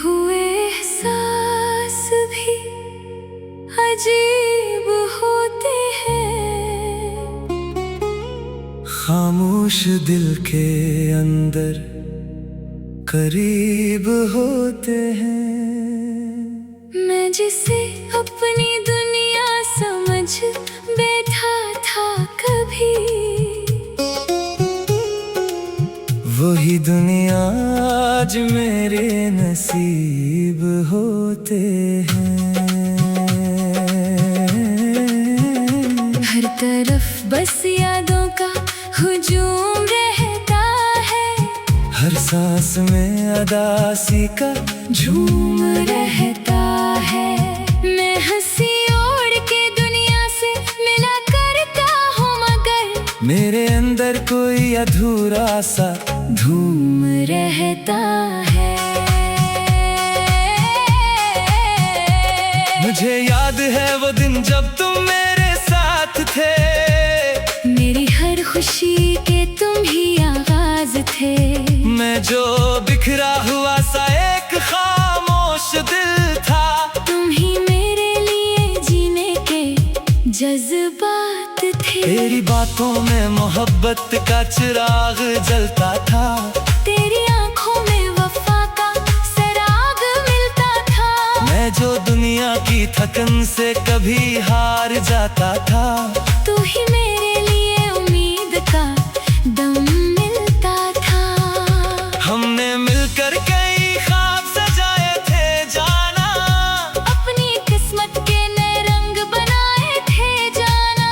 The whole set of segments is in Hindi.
हुए एहसास भी अजीब होते हैं। खामोश दिल के अंदर करीब होते हैं। मैं जिसे अपनी दुनिया समझ बैठा था कभी, वही दुनिया आज मेरे नसीब होते हैं। हर तरफ बस यादों का हुजूम रहता है, हर सांस में अदासी का झूम रहता है। मैं हंसी ओढ़ के दुनिया से मिला करता हूँ, मगर मेरे अंदर कोई अधूरा सा धूम रहता है। मुझे याद है वो दिन जब तुम मेरे साथ थे, मेरी हर खुशी के तुम ही आगाज थे। मैं जो बिखरा हुआ सा एक खामोश दिल था, तुम ही मेरे लिए जीने के जज्बात थे। तेरी बातों में मोहब्बत का चिराग जलता था, तेरी आंखों में वफा का सराग मिलता था। मैं जो दुनिया की थकन से कभी हार जाता था, तू ही मेरे लिए उम्मीद का दम मिलता था। हमने मिलकर कई ख्वाब सजाए थे जाना, अपनी किस्मत के नए रंग बनाए थे जाना।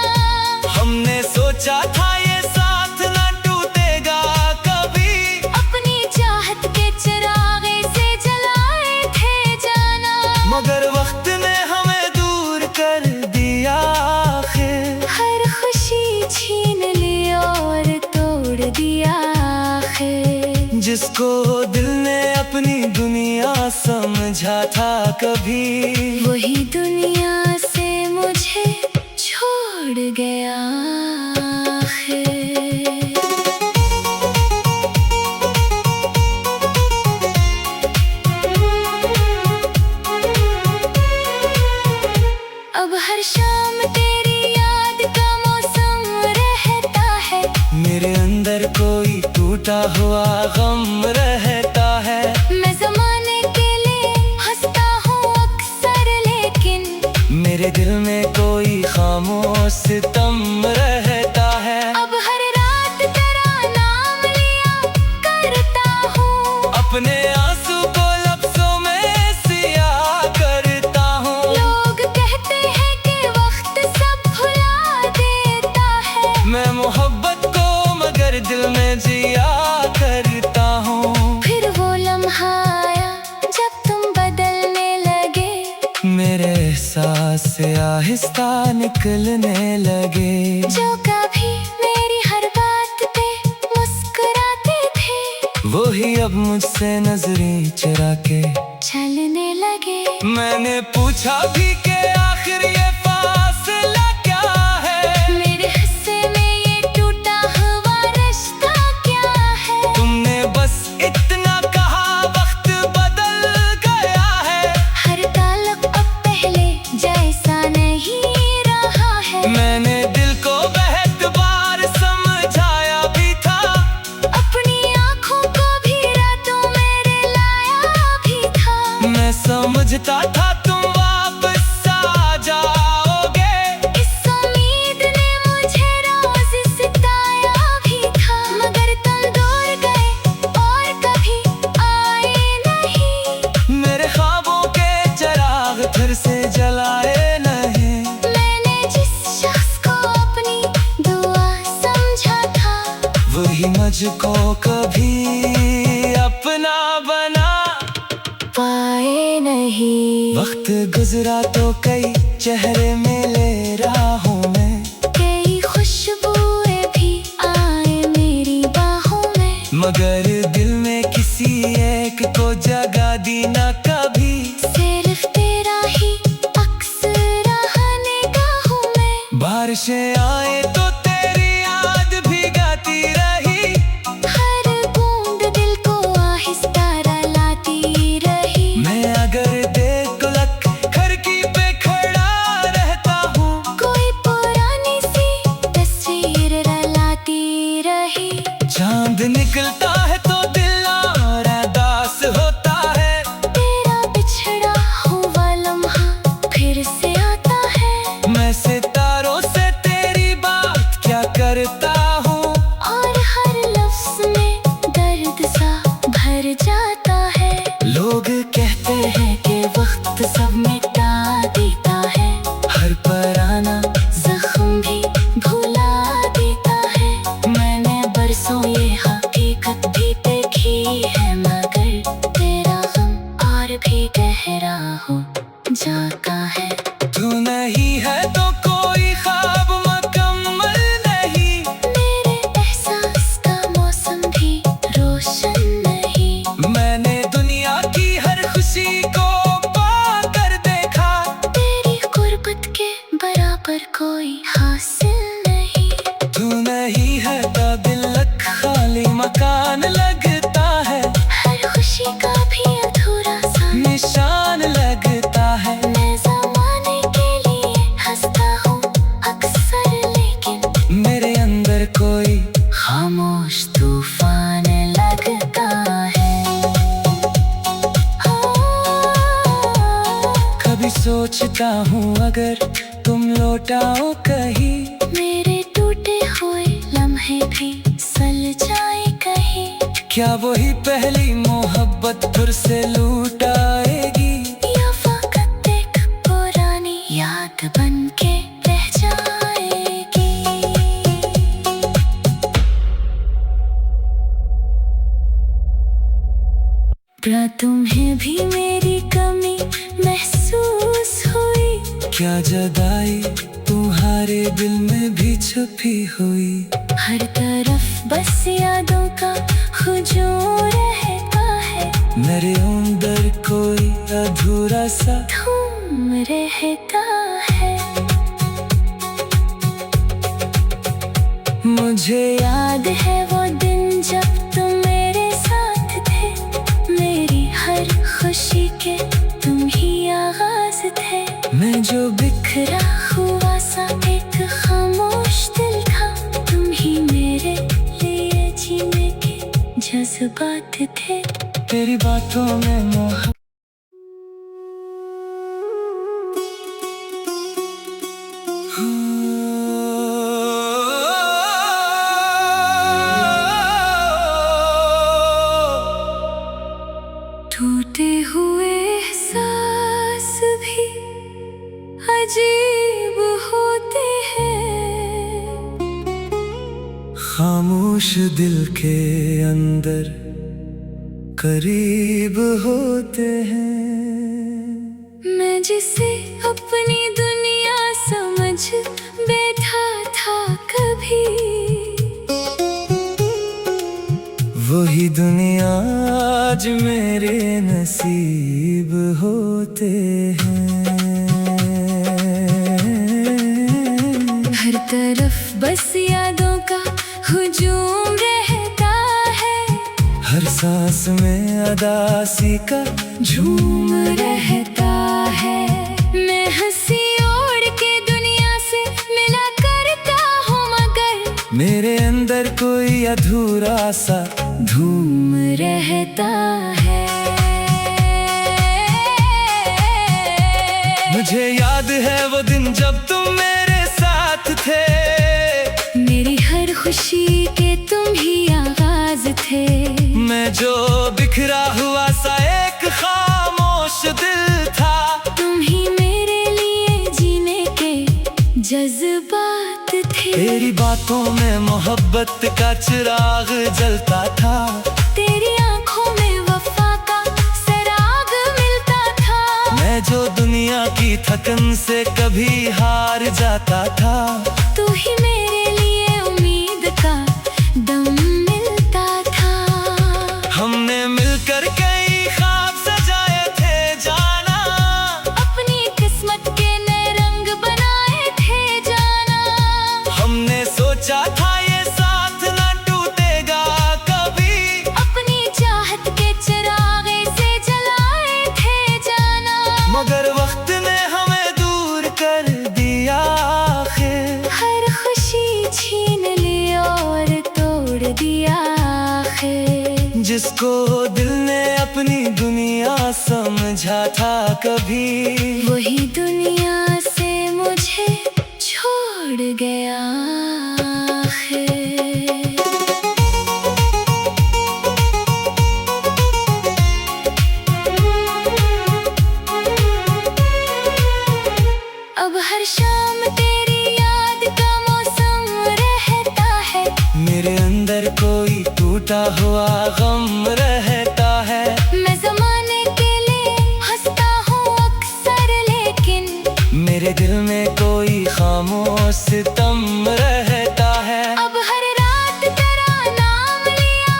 हमने सोचा था ये साथ न टूटेगा कभी, अपनी चाहत के चिराग से जलाए थे जाना। मगर वक्त ने हमें दूर कर दिया आखिर, हर खुशी छीन ली और तोड़ दिया आखिर। जिसको दिल ने अपनी दुनिया समझा था कभी, वही दुनिया से मुझे छोड़ गया आखिर। अब हर शाम तेरी याद का मौसम रहता है, मेरे अंदर कोई टूटा हुआ गम रहता है। मैं ज़माने के लिए हंसता हूँ अक्सर, लेकिन मेरे दिल में कोई खामोश सितम रहता है। अब हर रात तेरा नाम लिया करता हूँ, अपने आंसू को लफ्जों में सियाह करता हूँ। लोग कहते हैं कि वक्त सब भुला देता है, मैं मोहब्बत को मगर दिल में जिया करता हूँ। फिर वो लम्हा आया जब तुम बदलने लगे, मेरे एहसास से आहिस्ता निकलने लगे। जो कभी मेरी हर बात पे मुस्कुराते थे, वही अब मुझसे नजरें चुरा के चलने लगे। मैंने पूछा भी कि आखिर ये फासला क्या है, मेरे हिस्से में ये टूटा हुआ रिश्ता क्या है। तुमने बस इतना कहा वक्त बदल गया है, हर ताल्लुक अब पहले जैसा नहीं रहा है। मैंने दिल को बहुत बार समझाया भी था, अपनी आँखों को भी रातों मेरे लाया भी था। मैं समझता था तुम वापस आ जाओगे, इस उम्मीद ने मुझे रोज सताया भी था, मगर तुम दूर गए और कभी आए नहीं। मेरे ख्वाबों के चिराग फिर से जलाए नहीं। मैंने जिस शख्स को अपनी दुआ समझा था, वही मुझको कभी अपना बना पाए नहीं। वक्त गुजरा तो कई चेहरे में ले रहा हूँ मैं, कई खुशबुएं भी आए मेरी बाहों में, मगर दिल में किसी एक को जगह दी ना कभी। सिर्फ तेरा ही अक्स रहने का हूँ मैं। बारिशें आए तो तेरी याद भिगाती रही, हर बूंद दिल को आहिस्ता रुलाती रही। कहते हैं कि वक्त सब मिटा देता है, हर पराना जख्म भी भुला देता है। मैंने बरसों ये हकीकत भी देखी है, मगर तेरा गम और भी गहरा हो जाता है। तू नहीं है तो कोई ख्वाब मुकम्मल नहीं, मेरे एहसास का मौसम भी रोशन नहीं। मैंने दुनिया की हर खुशी को पाकर देखा, तेरी गुर्बत के बराबर कोई हासिल नहीं। तू नहीं है तो दिल खाली मकान लगता है, हर खुशी का भी अधूरा सा निशान लगता है। मैं ज़माने के लिए हंसता हूँ अक्सर, लेकिन मेरे अंदर कोई खामोश तूफान लगता है। कभी सोचता हूँ अगर तुम लौटाओ कहीं, मेरे टूटे हुए लम्हे भी सल जाए कहीं। क्या वही पहली मोहब्बत फिर से लूट आएगी, या फकत एक पुरानी याद बन के रह जाएगी। क्या तुम्हें भी मेरी कमी महसूस हुई? क्या जदाई तुम्हारे दिल में भी छुपी हुई। हर तरफ बस यादों का हुजूम रहता है, मेरे अंदर कोई अधूरा सा धूम रहता है। मुझे याद है वो दिन जब तुम मेरे साथ थे, मेरी हर खुशी के तुम ही आगाज थे। मैं जो बिखरा हुआ सा एक खामोश दिल था, तुम ही मेरे लिए जीने के जज्बात थे। तेरी बातों में मोहब्बत टूटे हुए एहसास भी अजीब होते हैं, खामोश दिल के अंदर करीब होते हैं। मैं जिसे अपनी दुनिया समझ बैठा था कभी, वही दुनिया आज मेरे नसीब होते हैं। हर तरफ बस यादों का हुजूम रहता है, हर सांस में अदासी का झूम रहता है। मैं हंसी ओढ़ के दुनिया से मिला करता हूँ, मगर मेरे अंदर कोई अधूरा सा धूम रहता है। मुझे याद है वो दिन जब तुम मेरे साथ थे, मेरी हर खुशी के तुम ही आगाज थे। मैं जो बिखरा हुआ सा एक खामोश दिल था, तुम ही मेरे लिए जीने के जज्बात थे। तेरी बातों में मोहब्बत का चिराग जलता था, तेरी आंखों में वफा का सराग मिलता था। मैं जो दुनिया की थकन से कभी हार जाता था, तू ही मेरे लिए उम्मीद का दम मिलता था। हमने मिलकर कई ख्वाब सजाए थे जाना, अपनी किस्मत के नए रंग बनाए थे जाना। हमने सोचा था ये साथ न टूटेगा कभी, अपनी चाहत के चिरागे से जलाए थे जाना। मगर वक्त ने हमें दूर कर दिया आखिर, हर खुशी छीन ली और तोड़ दिया आखिर। जिसको दिल ने अपनी दुनिया समझा था कभी, वही दुनिया से मुझे छोड़ गया आखिर। सितम रहता है। अब हर रात तेरा नाम लिया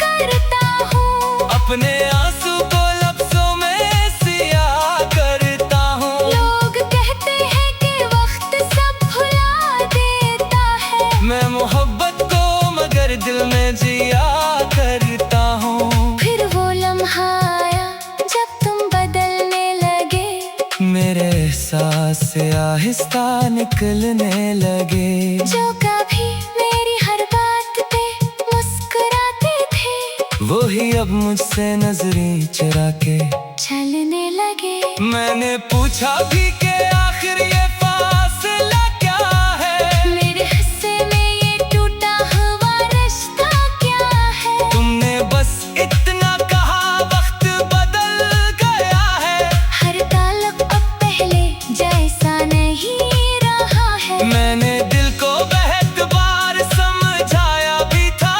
करता हूँ, अपने आंसू को लफ्जों में सिया करता हूँ। लोग कहते हैं कि वक्त सब भुला देता है, मैं मोहब्बत को मगर दिल में जिया करता हूँ। फिर वो लम्हा आया जब तुम बदलने लगे, मेरे एहसास से आहिस्ता निकलने लगे। जो कभी मेरी हर बात पे मुस्कुराते थे, वही अब मुझसे नजरें चुरा के चलने लगे। मैंने पूछा भी कि आखिर ये फासला क्या है, मेरे हिस्से में ये टूटा हुआ रिश्ता क्या है। तुमने बस इतना कहा वक्त बदल गया है, हर ताल्लुक अब पहले जैसा नहीं रहा है। मैंने दिल को बहुत बार समझाया भी था,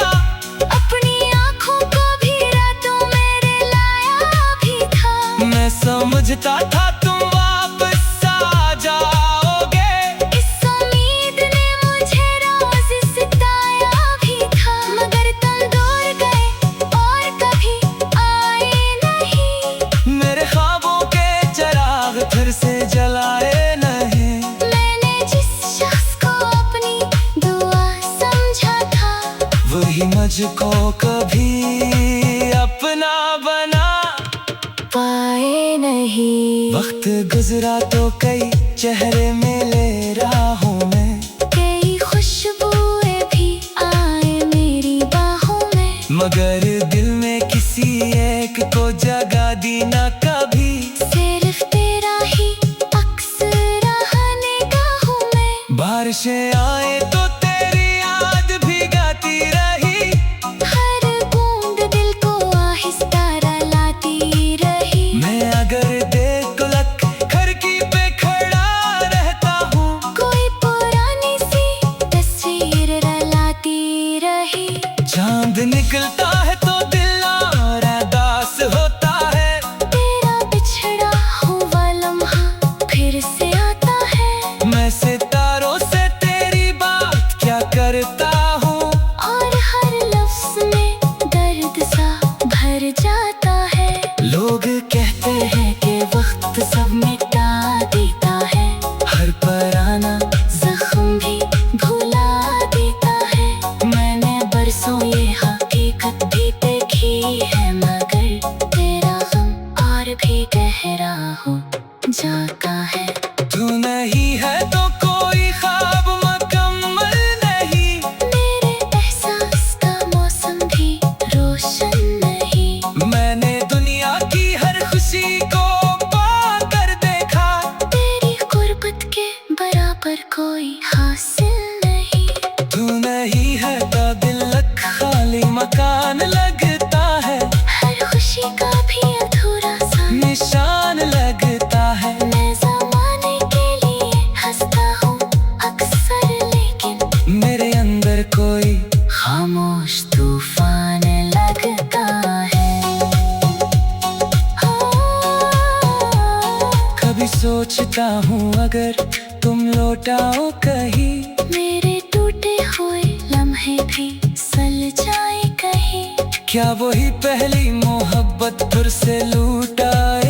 अपनी आँखों को भी रातों में रुलाया भी था। मैं समझता था तुम वापस आ जाओगे, इस उम्मीद ने मुझे रोज सताया भी था, मगर तुम दूर गए और कभी आए नहीं। मेरे ख्वाबों के चिराग फिर से जलाए नहीं। मैंने जिस शख्स को अपनी दुआ समझा था, वही मुझको कभी अपना बना पाए नहीं। वक्त गुजरा तो कई चेहरे मिले राहों में, कई खुशबुएं भी आए मेरी बाहों में, मगर दिल में किसी एक को जगह दी ना कभी। सिर्फ तेरा ही अक्स रहा निगाहों में। बारिशें आए तो तेरी याद भीगाती रही, हर बूंद दिल को आहिस्ता रुलाती रही। मैं अगर देर को लग खिड़की पे खड़ा रहता हूँ, कोई पुरानी सी तस्वीर रुलाती रही। चांद निकलता है तो दिल और उदास होता है, तेरा बिछड़ा हुआ लम्हा फिर से आता है, मैं सितारों से तेरी बात क्या करता हूँ। और हर लफ्ज में दर्द सा भर जाता है। लोग कहते हैं कि वक्त सब मिटा देता है, हर पुराना जख्म भी भुला देता है। मैंने बरसों ये हकीकत भी देखी है, मगर तेरा गम और भी गहरा हो जाता है। तू नहीं है तो कोई ख्वाब मुकम्मल नहीं, मेरे एहसास का मौसम भी रोशन नहीं। मैंने दुनिया की हर खुशी को पाकर देखा, तेरी गुर्बत के बराबर कोई हासिल नहीं। तू नहीं है तो दिल खाली मकान लगता है, हर खुशी का भी अधूरा सा निशान लगता है। मैं ज़माने के लिए हंसता हूँ अक्सर, लेकिन मेरे अंदर कोई खामोश तूफान लगता है। कभी सोचता हूँ अगर तुम लौटाओ कहीं, मेरे टूटे हुए लम्हे भी सल जाए कहीं। क्या वही पहली मोहब्बत फिर से लूट आए।